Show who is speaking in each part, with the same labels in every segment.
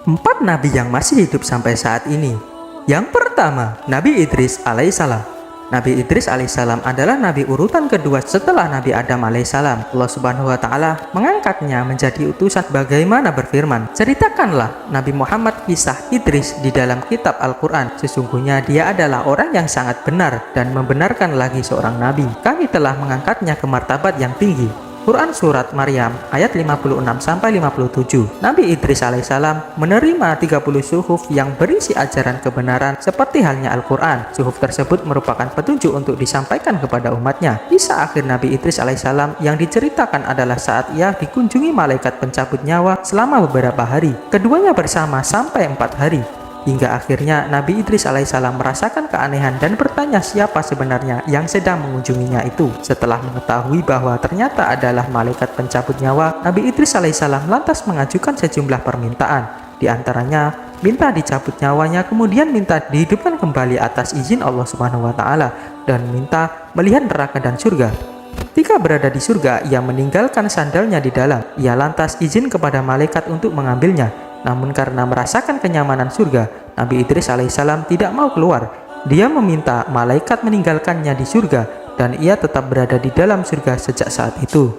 Speaker 1: Empat nabi yang masih hidup sampai saat ini. Yang pertama, Nabi Idris alaihissalam. Nabi Idris alaihissalam adalah nabi urutan kedua setelah Nabi Adam alaihissalam. Allah Subhanahu wa taala mengangkatnya menjadi utusan bagaimana berfirman, "Ceritakanlah Nabi Muhammad kisah Idris di dalam kitab Al-Qur'an. Sesungguhnya dia adalah orang yang sangat benar dan membenarkan lagi seorang nabi. Kami telah mengangkatnya ke martabat yang tinggi." Quran Surat Maryam ayat 56-57. Nabi Idris alaihissalam menerima 30 suhuf yang berisi ajaran kebenaran seperti halnya Al-Quran. Suhuf tersebut merupakan petunjuk untuk disampaikan kepada umatnya. Kisah akhir Nabi Idris alaihissalam yang diceritakan adalah saat ia dikunjungi malaikat pencabut nyawa selama beberapa hari. Keduanya bersama sampai 4 hari. Hingga akhirnya Nabi Idris alaihissalam merasakan keanehan dan bertanya siapa sebenarnya yang sedang mengunjunginya itu. Setelah mengetahui bahwa ternyata adalah malaikat pencabut nyawa, Nabi Idris alaihissalam lantas mengajukan sejumlah permintaan. Di antaranya, minta dicabut nyawanya, kemudian minta dihidupkan kembali atas izin Allah Subhanahu wa taala, dan minta melihat neraka dan surga. Ketika berada di surga, ia meninggalkan sandalnya di dalam. Ia lantas izin kepada malaikat untuk mengambilnya. Namun karena merasakan kenyamanan surga, Nabi Idris alaihissalam tidak mau keluar. Dia meminta malaikat meninggalkannya di surga dan ia tetap berada di dalam surga sejak saat itu.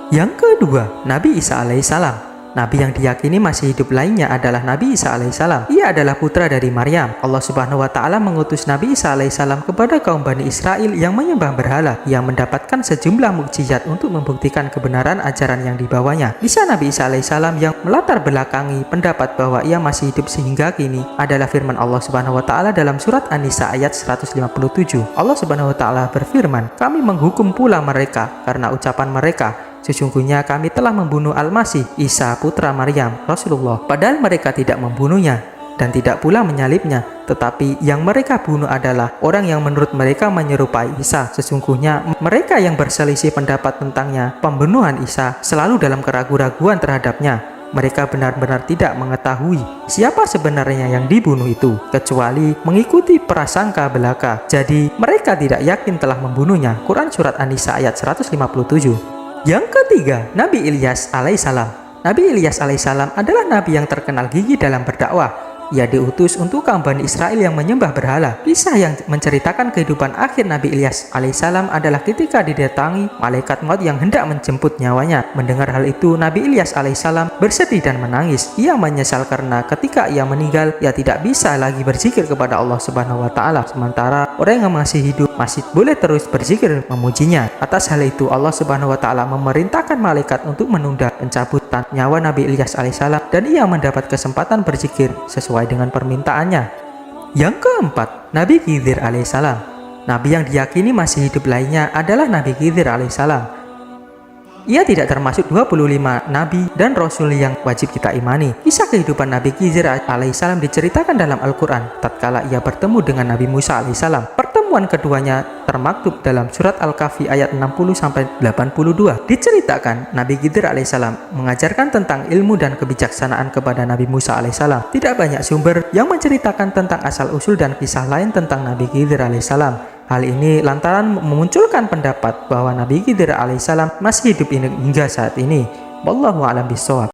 Speaker 1: Yang kedua, Nabi Isa alaihissalam. Nabi yang diyakini masih hidup lainnya adalah Nabi Isa alaihissalam. Ia adalah putra dari Maryam. Allah Subhanahu wa taala mengutus Nabi Isa alaihissalam kepada kaum Bani Israel yang menyembah berhala, yang mendapatkan sejumlah mukjizat untuk membuktikan kebenaran ajaran yang dibawanya. Kisah Nabi Isa alaihissalam yang melatar belakangi pendapat bahwa ia masih hidup sehingga kini adalah firman Allah Subhanahu wa taala dalam surat An-Nisa ayat 157. Allah Subhanahu wa taala berfirman, "Kami menghukum pula mereka karena ucapan mereka. Sesungguhnya kami telah membunuh Al-Masih, Isa putra Maryam, Rasulullah. Padahal mereka tidak membunuhnya dan tidak pula menyalibnya. Tetapi yang mereka bunuh adalah orang yang menurut mereka menyerupai Isa. Sesungguhnya mereka yang berselisih pendapat tentangnya, pembunuhan Isa, selalu dalam keraguan-raguan terhadapnya. Mereka benar-benar tidak mengetahui siapa sebenarnya yang dibunuh itu, kecuali mengikuti prasangka belaka. Jadi mereka tidak yakin telah membunuhnya." Quran Surat An-Nisa ayat 157. Yang ketiga, Nabi Ilyas alaihissalam. Nabi Ilyas alaihissalam adalah nabi yang terkenal gigih dalam berdakwah. Ia diutus untuk kaum Bani Israel yang menyembah berhala. Kisah yang menceritakan kehidupan akhir Nabi Ilyas alaihissalam adalah ketika didatangi malaikat maut yang hendak menjemput nyawanya. Mendengar hal itu, Nabi Ilyas alaihissalam bersedih dan menangis. Ia menyesal karena ketika ia meninggal, ia tidak bisa lagi berzikir kepada Allah Subhanahu wa taala. Sementara orang yang masih hidup masih boleh terus berzikir memujinya. Atas hal itu, Allah Subhanahu wa taala memerintahkan malaikat untuk menunda pencabutan nyawa Nabi Ilyas alaihissalam dan ia mendapat kesempatan berzikir sesuai dengan permintaannya. Yang keempat, Nabi Khidir alaihissalam. Nabi yang diyakini masih hidup lainnya adalah Nabi Khidir alaihissalam. Ia tidak termasuk 25 nabi dan rasul yang wajib kita imani. Kisah kehidupan Nabi Khidir alaihissalam diceritakan dalam Al-Quran tatkala ia bertemu dengan Nabi Musa alaihissalam. Pertemuan keduanya termaktub dalam surat Al-Kahfi ayat 60-82. Diceritakan Nabi Khidir alaihissalam mengajarkan tentang ilmu dan kebijaksanaan kepada Nabi Musa alaihissalam. Tidak banyak sumber yang menceritakan tentang asal-usul dan kisah lain tentang Nabi Khidir alaihissalam. Hal ini lantaran memunculkan pendapat bahwa Nabi Khidir alaihissalam masih hidup hingga saat ini. Wallahu a'lam bishawab.